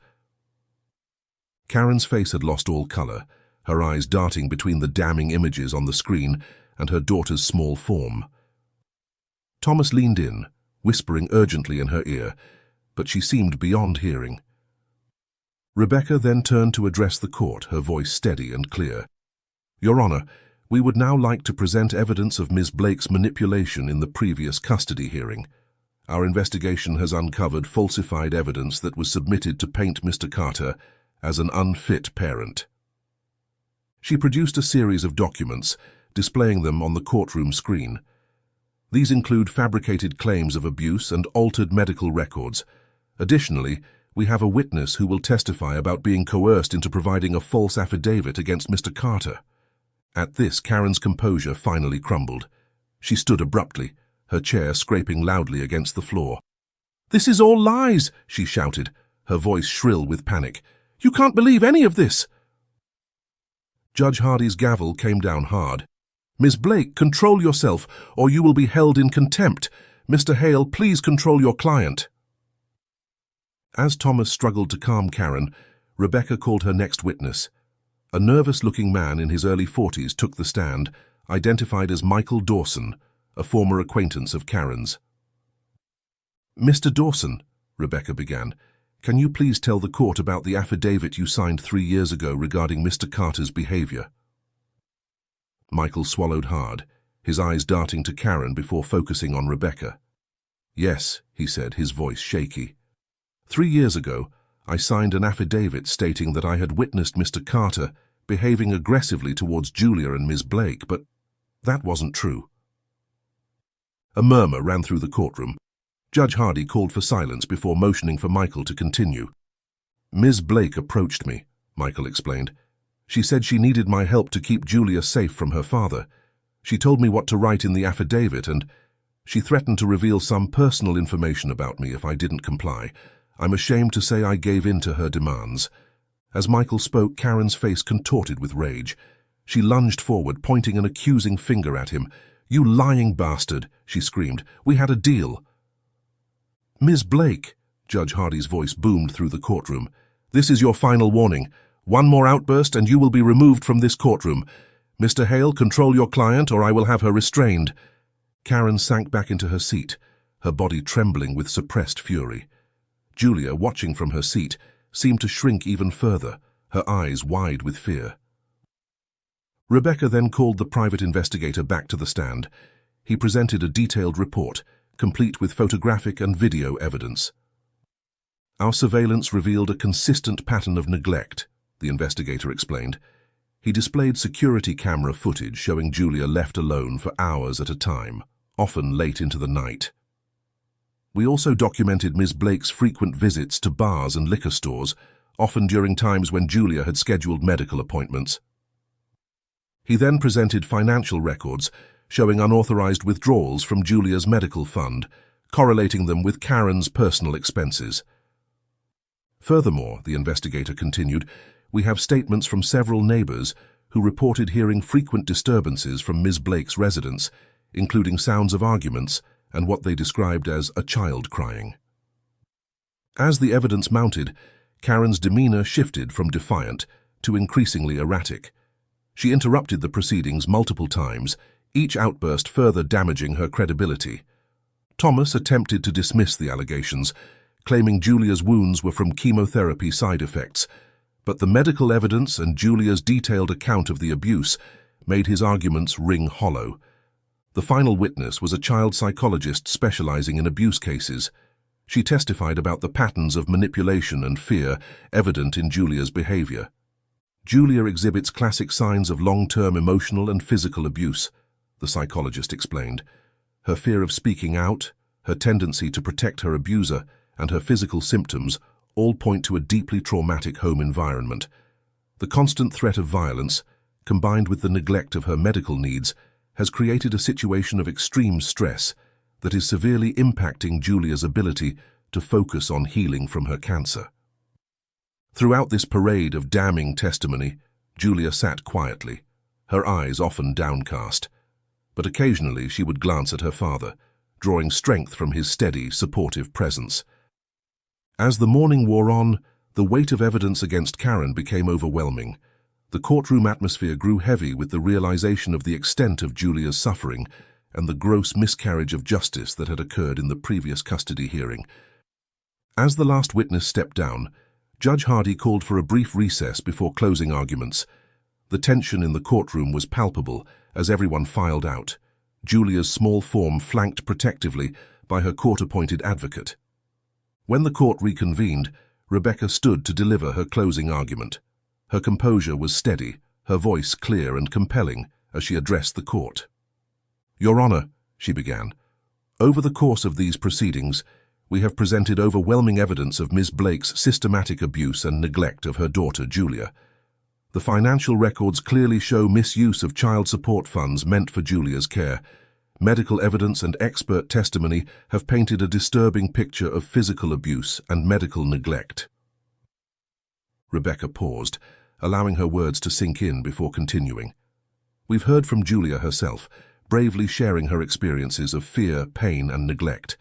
Karen's face had lost all color, her eyes darting between the damning images on the screen and her daughter's small form. Thomas leaned in, whispering urgently in her ear, but she seemed beyond hearing. Rebecca then turned to address the court, her voice steady and clear. "Your Honor, we would now like to present evidence of Ms. Blake's manipulation in the previous custody hearing. Our investigation has uncovered falsified evidence that was submitted to paint Mr. Carter as an unfit parent." She produced a series of documents, displaying them on the courtroom screen. These include fabricated claims of abuse and altered medical records. Additionally, we have a witness who will testify about being coerced into providing a false affidavit against Mr. Carter. At this, Karen's composure finally crumbled. She stood abruptly, her chair scraping loudly against the floor. "This is all lies," she shouted, her voice shrill with panic. "You can't believe any of this." Judge Hardy's gavel came down hard. "Ms. Blake, control yourself, or you will be held in contempt. Mr. Hale, please control your client." As Thomas struggled to calm Karen, Rebecca called her next witness. A nervous-looking man in his early 40s took the stand, identified as Michael Dawson, a former acquaintance of Karen's. "Mr. Dawson," Rebecca began, "can you please tell the court about the affidavit you signed 3 years ago regarding Mr. Carter's behavior?" Michael swallowed hard, his eyes darting to Karen before focusing on Rebecca. "Yes," he said, his voice shaky. 3 years ago, I signed an affidavit stating that I had witnessed Mr. Carter behaving aggressively towards Julia and Ms. Blake, but that wasn't true. A murmur ran through the courtroom. Judge Hardy called for silence before motioning for Michael to continue. "Ms. Blake approached me," Michael explained. "She said she needed my help to keep Julia safe from her father. She told me what to write in the affidavit, and she threatened to reveal some personal information about me if I didn't comply. I'm ashamed to say I gave in to her demands." As Michael spoke, Karen's face contorted with rage. She lunged forward, pointing an accusing finger at him. "You lying bastard," she screamed. "We had a deal." "Ms. Blake," Judge Hardy's voice boomed through the courtroom, "this is your final warning. One more outburst and you will be removed from this courtroom. Mr. Hale, control your client or I will have her restrained." Karen sank back into her seat, her body trembling with suppressed fury. Julia, watching from her seat, seemed to shrink even further, her eyes wide with fear. Rebecca then called the private investigator back to the stand. He presented a detailed report, complete with photographic and video evidence. "Our surveillance revealed a consistent pattern of neglect," the investigator explained. He displayed security camera footage showing Julia left alone for hours at a time, often late into the night. "We also documented Ms. Blake's frequent visits to bars and liquor stores, often during times when Julia had scheduled medical appointments." He then presented financial records showing unauthorized withdrawals from Julia's medical fund, correlating them with Karen's personal expenses. "Furthermore," the investigator continued, "we have statements from several neighbors who reported hearing frequent disturbances from Ms. Blake's residence, including sounds of arguments and what they described as a child crying." As the evidence mounted, Karen's demeanor shifted from defiant to increasingly erratic. She interrupted the proceedings multiple times, each outburst further damaging her credibility. Thomas attempted to dismiss the allegations, claiming Julia's wounds were from chemotherapy side effects, but the medical evidence and Julia's detailed account of the abuse made his arguments ring hollow. The final witness was a child psychologist specializing in abuse cases. She testified about the patterns of manipulation and fear evident in Julia's behavior. "Julia exhibits classic signs of long-term emotional and physical abuse," the psychologist explained. "Her fear of speaking out, her tendency to protect her abuser, and her physical symptoms all point to a deeply traumatic home environment. The constant threat of violence, combined with the neglect of her medical needs, has created a situation of extreme stress that is severely impacting Julia's ability to focus on healing from her cancer." Throughout this parade of damning testimony, Julia sat quietly, her eyes often downcast. But occasionally she would glance at her father, drawing strength from his steady, supportive presence. As the morning wore on, the weight of evidence against Karen became overwhelming. The courtroom atmosphere grew heavy with the realization of the extent of Julia's suffering and the gross miscarriage of justice that had occurred in the previous custody hearing. As the last witness stepped down, Judge Hardy called for a brief recess before closing arguments. The tension in the courtroom was palpable as everyone filed out, Julia's small form flanked protectively by her court-appointed advocate. When the court reconvened, Rebecca stood to deliver her closing argument. Her composure was steady, her voice clear and compelling as she addressed the court. "Your Honor," she began, "over the course of these proceedings, we have presented overwhelming evidence of Ms. Blake's systematic abuse and neglect of her daughter, Julia. The financial records clearly show misuse of child support funds meant for Julia's care. Medical evidence and expert testimony have painted a disturbing picture of physical abuse and medical neglect." Rebecca paused, allowing her words to sink in before continuing. "We've heard from Julia herself, bravely sharing her experiences of fear, pain, and neglect.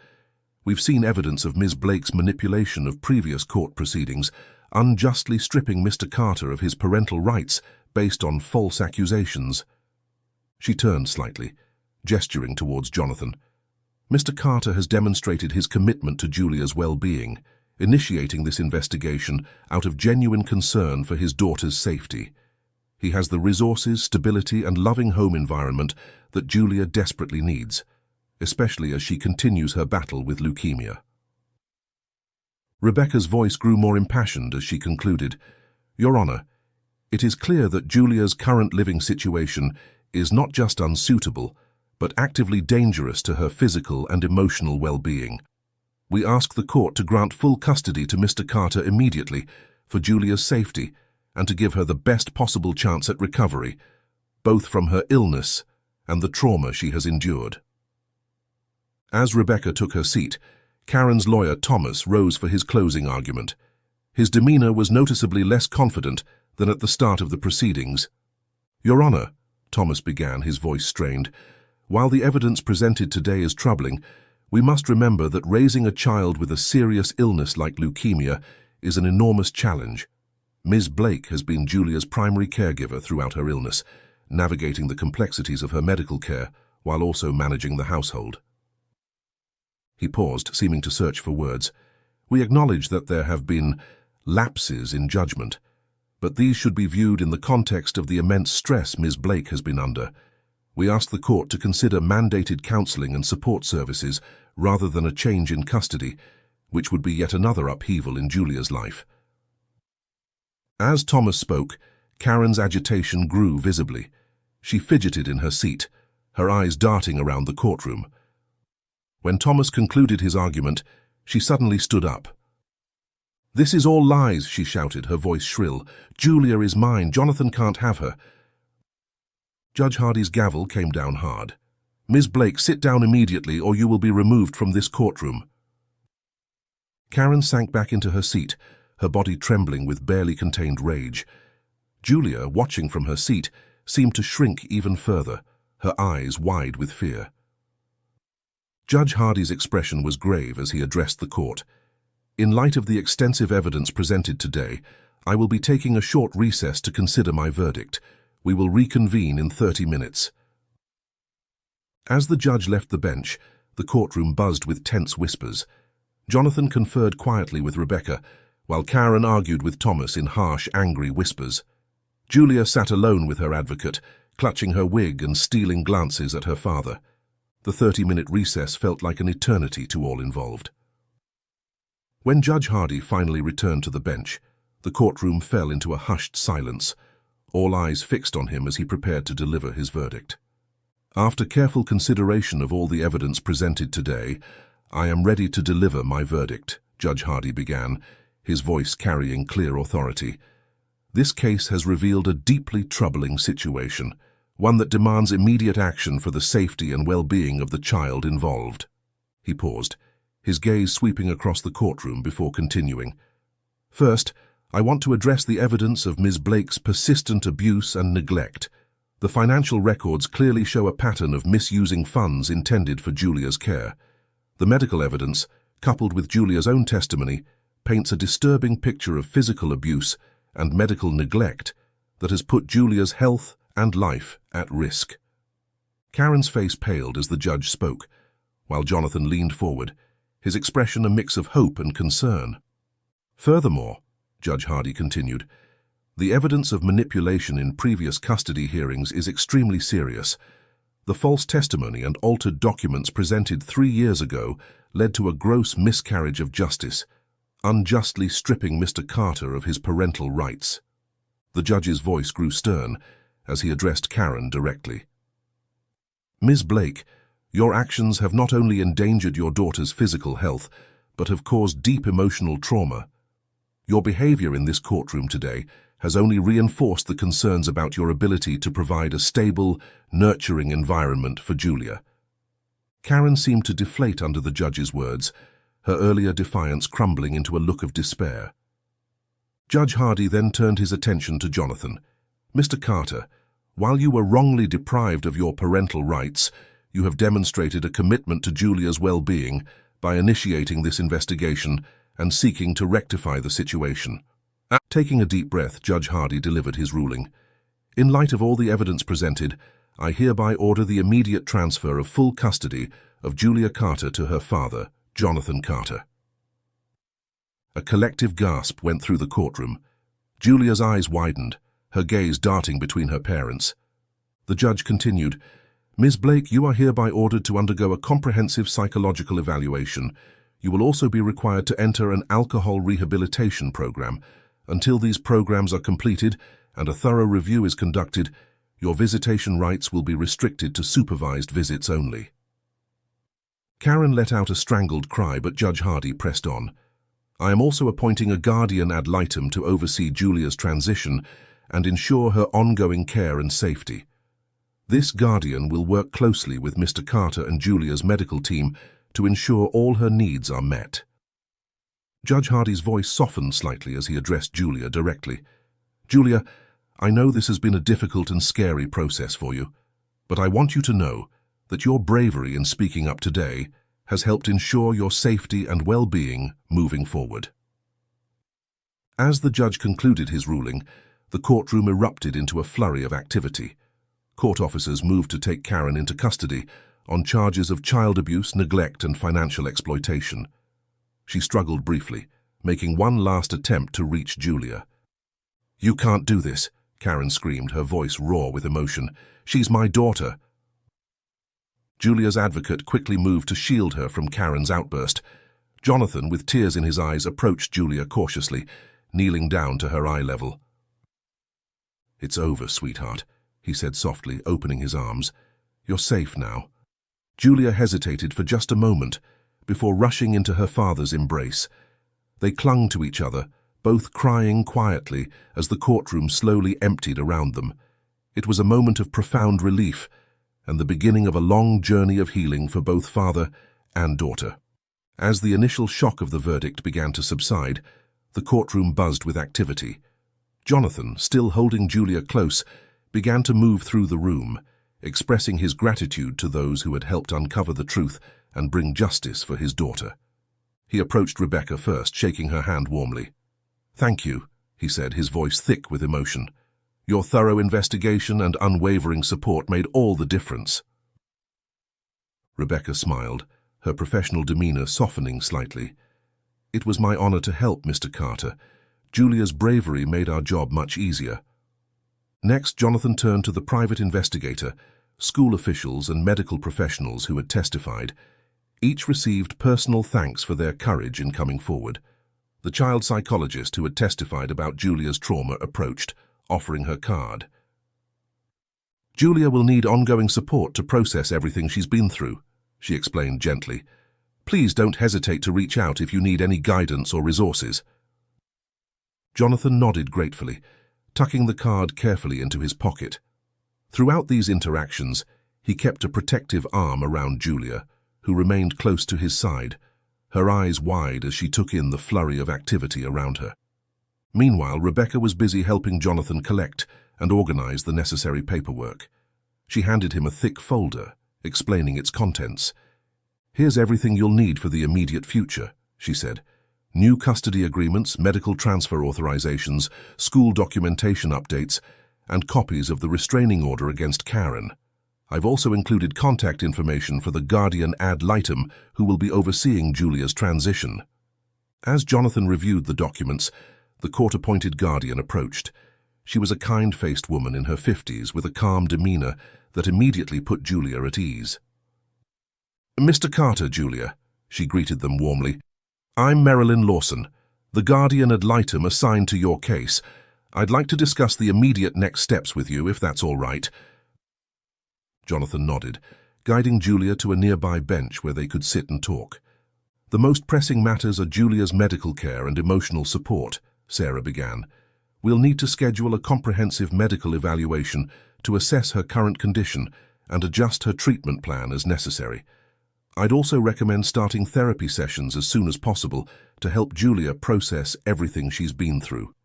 We've seen evidence of Ms. Blake's manipulation of previous court proceedings, unjustly stripping Mr. Carter of his parental rights based on false accusations." She turned slightly, gesturing towards Jonathan. "Mr. Carter has demonstrated his commitment to Julia's well-being, initiating this investigation out of genuine concern for his daughter's safety. He has the resources, stability, and loving home environment that Julia desperately needs, especially as she continues her battle with leukemia." Rebecca's voice grew more impassioned as she concluded, "Your Honor, It is clear that Julia's current living situation is not just unsuitable, but actively dangerous to her physical and emotional well-being. We ask the court to grant full custody to Mr. Carter immediately for Julia's safety and to give her the best possible chance at recovery, both from her illness and the trauma she has endured. As Rebecca took her seat, Karen's lawyer Thomas rose for his closing argument. His demeanor was noticeably less confident than at the start of the proceedings. "Your Honor," Thomas began, his voice strained, "while the evidence presented today is troubling, we must remember that raising a child with a serious illness like leukemia is an enormous challenge. Ms. Blake has been Julia's primary caregiver throughout her illness, navigating the complexities of her medical care while also managing the household." He paused, seeming to search for words. "We acknowledge that there have been lapses in judgment, but these should be viewed in the context of the immense stress Ms. Blake has been under. We ask the court to consider mandated counseling and support services rather than a change in custody, which would be yet another upheaval in Julia's life." As Thomas spoke, Karen's agitation grew visibly. She fidgeted in her seat, her eyes darting around the courtroom. When Thomas concluded his argument, she suddenly stood up. "This is all lies," she shouted, her voice shrill. "Julia is mine. Jonathan can't have her." Judge Hardy's gavel came down hard. "Ms. Blake, sit down immediately or you will be removed from this courtroom." Karen sank back into her seat, her body trembling with barely contained rage. Julia, watching from her seat, seemed to shrink even further, her eyes wide with fear. Judge Hardy's expression was grave as he addressed the court. "In light of the extensive evidence presented today, I will be taking a short recess to consider my verdict. We will reconvene in 30 minutes. As the judge left the bench, the courtroom buzzed with tense whispers. Jonathan conferred quietly with Rebecca, while Karen argued with Thomas in harsh, angry whispers. Julia sat alone with her advocate, clutching her wig and stealing glances at her father. The 30-minute recess felt like an eternity to all involved. When Judge Hardy finally returned to the bench, the courtroom fell into a hushed silence, all eyes fixed on him as he prepared to deliver his verdict. "After careful consideration of all the evidence presented today, I am ready to deliver my verdict," Judge Hardy began, his voice carrying clear authority. "This case has revealed a deeply troubling situation, one that demands immediate action for the safety and well-being of the child involved." He paused, his gaze sweeping across the courtroom before continuing. "First, I want to address the evidence of Ms. Blake's persistent abuse and neglect. The financial records clearly show a pattern of misusing funds intended for Julia's care. The medical evidence, coupled with Julia's own testimony, paints a disturbing picture of physical abuse and medical neglect that has put Julia's health and life at risk." Karen's face paled as the judge spoke, while Jonathan leaned forward, his expression a mix of hope and concern. "Furthermore," Judge Hardy continued, "the evidence of manipulation in previous custody hearings is extremely serious. The false testimony and altered documents presented 3 years ago led to a gross miscarriage of justice, unjustly stripping Mr. Carter of his parental rights." The judge's voice grew stern as he addressed Karen directly. "Ms. Blake, your actions have not only endangered your daughter's physical health, but have caused deep emotional trauma. Your behavior in this courtroom today has only reinforced the concerns about your ability to provide a stable, nurturing environment for Julia." Karen seemed to deflate under the judge's words, her earlier defiance crumbling into a look of despair. Judge Hardy then turned his attention to Jonathan. "Mr. Carter, while you were wrongly deprived of your parental rights, you have demonstrated a commitment to Julia's well-being by initiating this investigation and seeking to rectify the situation." Taking a deep breath, Judge Hardy delivered his ruling. "In light of all the evidence presented, I hereby order the immediate transfer of full custody of Julia Carter to her father, Jonathan Carter." A collective gasp went through the courtroom. Julia's eyes widened, her gaze darting between her parents. The judge continued, "Ms. Blake, you are hereby ordered to undergo a comprehensive psychological evaluation. You will also be required to enter an alcohol rehabilitation program, Until these programs are completed and a thorough review is conducted, your visitation rights will be restricted to supervised visits only. Karen let out a strangled cry, but Judge Hardy pressed on. I am also appointing a guardian ad litem to oversee Julia's transition and ensure her ongoing care and safety. This guardian will work closely with Mr. Carter and Julia's medical team to ensure all her needs are met. Judge Hardy's voice softened slightly as he addressed Julia directly. Julia, I know this has been a difficult and scary process for you, but I want you to know that your bravery in speaking up today has helped ensure your safety and well-being moving forward. As the judge concluded his ruling, the courtroom erupted into a flurry of activity. Court officers moved to take Karen into custody on charges of child abuse, neglect, and financial exploitation. She struggled briefly, making one last attempt to reach Julia. You can't do this, Karen screamed, her voice raw with emotion. She's my daughter. Julia's advocate quickly moved to shield her from Karen's outburst. Jonathan, with tears in his eyes, approached Julia cautiously, kneeling down to her eye level. It's over, sweetheart, he said softly, opening his arms. You're safe now. Julia hesitated for just a moment before rushing into her father's embrace. They clung to each other, both crying quietly as the courtroom slowly emptied around them. It was a moment of profound relief and the beginning of a long journey of healing for both father and daughter. As the initial shock of the verdict began to subside, the courtroom buzzed with activity. Jonathan, still holding Julia close, began to move through the room, expressing his gratitude to those who had helped uncover the truth and bring justice for his daughter. He approached Rebecca first, shaking her hand warmly. Thank you, he said, his voice thick with emotion. Your thorough investigation and unwavering support made all the difference. Rebecca smiled, her professional demeanor softening slightly. It was my honor to help, Mr. Carter. Julia's bravery made our job much easier. Next, Jonathan turned to the private investigator, school officials and medical professionals who had testified. Each received personal thanks for their courage in coming forward. The child psychologist who had testified about Julia's trauma approached, offering her card. Julia will need ongoing support to process everything she's been through, she explained gently. Please don't hesitate to reach out if you need any guidance or resources. Jonathan nodded gratefully, tucking the card carefully into his pocket. Throughout these interactions, he kept a protective arm around Julia, who remained close to his side, her eyes wide as she took in the flurry of activity around her. Meanwhile, Rebecca was busy helping Jonathan collect and organize the necessary paperwork. She handed him a thick folder, explaining its contents. Here's everything you'll need for the immediate future, she said. New custody agreements, medical transfer authorizations, school documentation updates, and copies of the restraining order against Karen. I've also included contact information for the guardian ad litem who will be overseeing Julia's transition. As Jonathan reviewed the documents, the court-appointed guardian approached. She was a kind-faced woman in her 50s with a calm demeanor that immediately put Julia at ease. Mr. Carter, Julia, she greeted them warmly. I'm Marilyn Lawson, the guardian ad litem assigned to your case. I'd like to discuss the immediate next steps with you, if that's all right. Jonathan nodded, guiding Julia to a nearby bench where they could sit and talk. The most pressing matters are Julia's medical care and emotional support, Sarah began. We'll need to schedule a comprehensive medical evaluation to assess her current condition and adjust her treatment plan as necessary. I'd also recommend starting therapy sessions as soon as possible to help Julia process everything she's been through.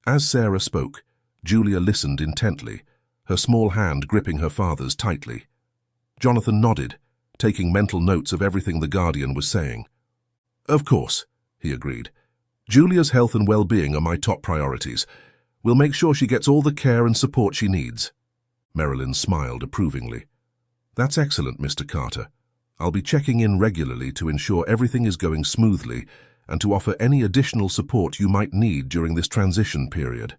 As Sarah spoke, Julia listened intently, her small hand gripping her father's tightly. Jonathan nodded, taking mental notes of everything the guardian was saying. Of course, he agreed. Julia's health and well-being are my top priorities. We'll make sure she gets all the care and support she needs. Marilyn smiled approvingly. That's excellent, Mr. Carter. I'll be checking in regularly to ensure everything is going smoothly and to offer any additional support you might need during this transition period.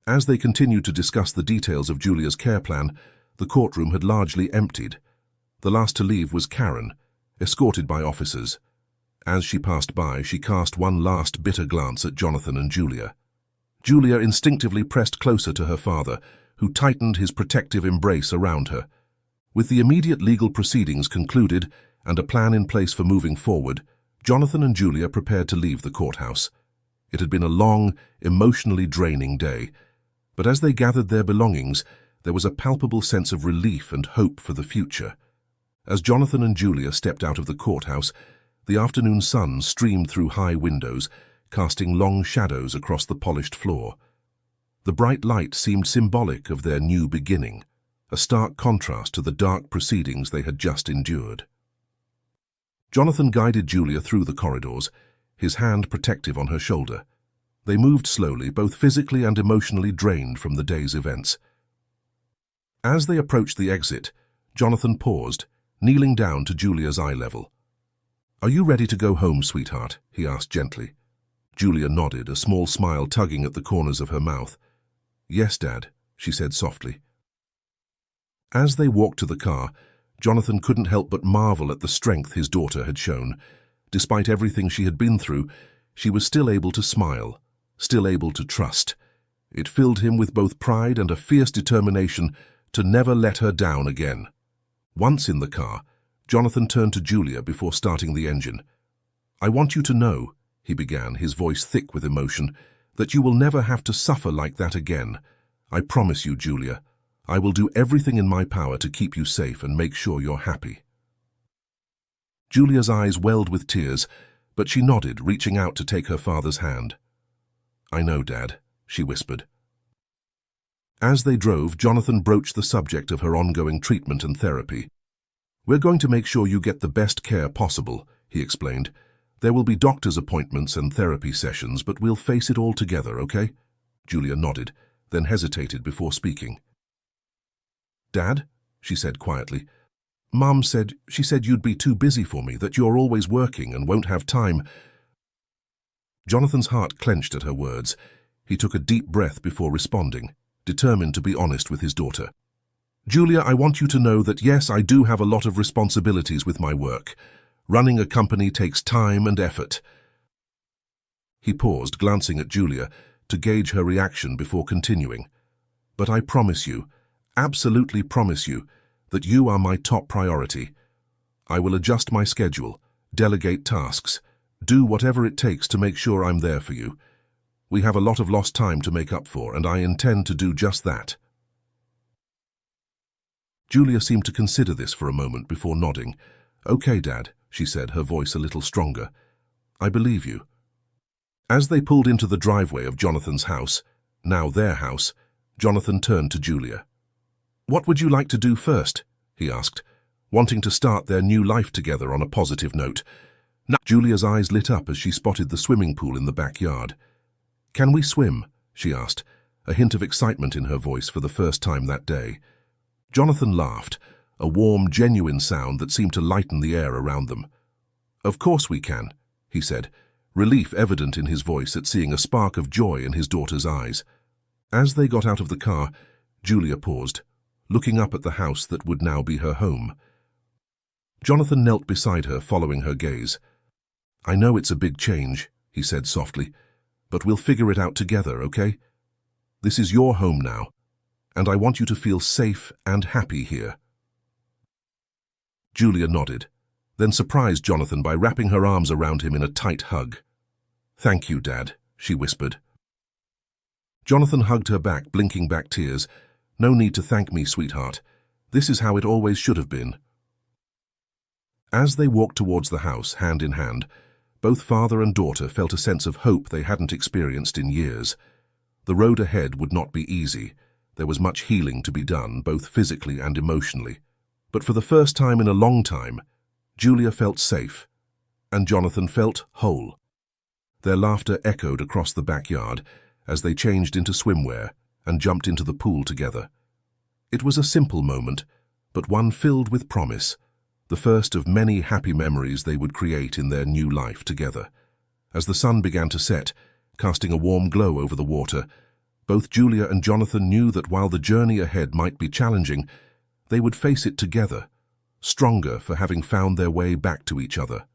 As they continued to discuss the details of Julia's care plan, the courtroom had largely emptied. The last to leave was Karen, escorted by officers. As she passed by, she cast one last bitter glance at Jonathan and Julia. Julia instinctively pressed closer to her father, who tightened his protective embrace around her. With the immediate legal proceedings concluded and a plan in place for moving forward, Jonathan and Julia prepared to leave the courthouse. It had been a long, emotionally draining day, but as they gathered their belongings, there was a palpable sense of relief and hope for the future. As Jonathan and Julia stepped out of the courthouse, the afternoon sun streamed through high windows, casting long shadows across the polished floor. The bright light seemed symbolic of their new beginning, a stark contrast to the dark proceedings they had just endured. Jonathan guided Julia through the corridors, his hand protective on her shoulder. They moved slowly, both physically and emotionally drained from the day's events. As they approached the exit, Jonathan paused, kneeling down to Julia's eye level. "Are you ready to go home, sweetheart?" he asked gently. Julia nodded, a small smile tugging at the corners of her mouth. "Yes, Dad," she said softly. As they walked to the car, Jonathan couldn't help but marvel at the strength his daughter had shown. Despite everything she had been through, she was still able to smile, still able to trust. It filled him with both pride and a fierce determination to never let her down again. Once in the car, Jonathan turned to Julia before starting the engine. "I want you to know," he began, his voice thick with emotion, "that you will never have to suffer like that again. I promise you, Julia, I will do everything in my power to keep you safe and make sure you're happy." Julia's eyes welled with tears, but she nodded, reaching out to take her father's hand. "I know, Dad," she whispered. As they drove, Jonathan broached the subject of her ongoing treatment and therapy. "We're going to make sure you get the best care possible," he explained. "There will be doctor's appointments and therapy sessions, but we'll face it all together, okay?" Julia nodded, then hesitated before speaking. "Dad," she said quietly, "Mom said you'd be too busy for me, that you're always working and won't have time." Jonathan's heart clenched at her words. He took a deep breath before responding, determined to be honest with his daughter. "Julia, I want you to know that yes, I do have a lot of responsibilities with my work. Running a company takes time and effort." He paused, glancing at Julia, to gauge her reaction before continuing. "But I promise you, absolutely promise you, that you are my top priority. I will adjust my schedule, delegate tasks, do whatever it takes to make sure I'm there for you. We have a lot of lost time to make up for, and I intend to do just that." Julia seemed to consider this for a moment before nodding. "Okay, Dad," she said, her voice a little stronger. "I believe you." As they pulled into the driveway of Jonathan's house, now their house, Jonathan turned to Julia. "What would you like to do first?" he asked, wanting to start their new life together on a positive note. Julia's eyes lit up as she spotted the swimming pool in the backyard. "Can we swim?" she asked, a hint of excitement in her voice for the first time that day. Jonathan laughed, a warm, genuine sound that seemed to lighten the air around them. "Of course we can," he said, relief evident in his voice at seeing a spark of joy in his daughter's eyes. As they got out of the car, Julia paused, looking up at the house that would now be her home. Jonathan knelt beside her, following her gaze. "I know it's a big change," he said softly, "but we'll figure it out together, okay? This is your home now, and I want you to feel safe and happy here." Julia nodded, then surprised Jonathan by wrapping her arms around him in a tight hug. "Thank you, Dad," she whispered. Jonathan hugged her back, blinking back tears. "No need to thank me, sweetheart. This is how it always should have been." As they walked towards the house, hand in hand, both father and daughter felt a sense of hope they hadn't experienced in years. The road ahead would not be easy. There was much healing to be done, both physically and emotionally. But for the first time in a long time, Julia felt safe, and Jonathan felt whole. Their laughter echoed across the backyard as they changed into swimwear and jumped into the pool together. It was a simple moment, but one filled with promise, the first of many happy memories they would create in their new life together. As the sun began to set, casting a warm glow over the water, both Julia and Jonathan knew that while the journey ahead might be challenging, they would face it together, stronger for having found their way back to each other.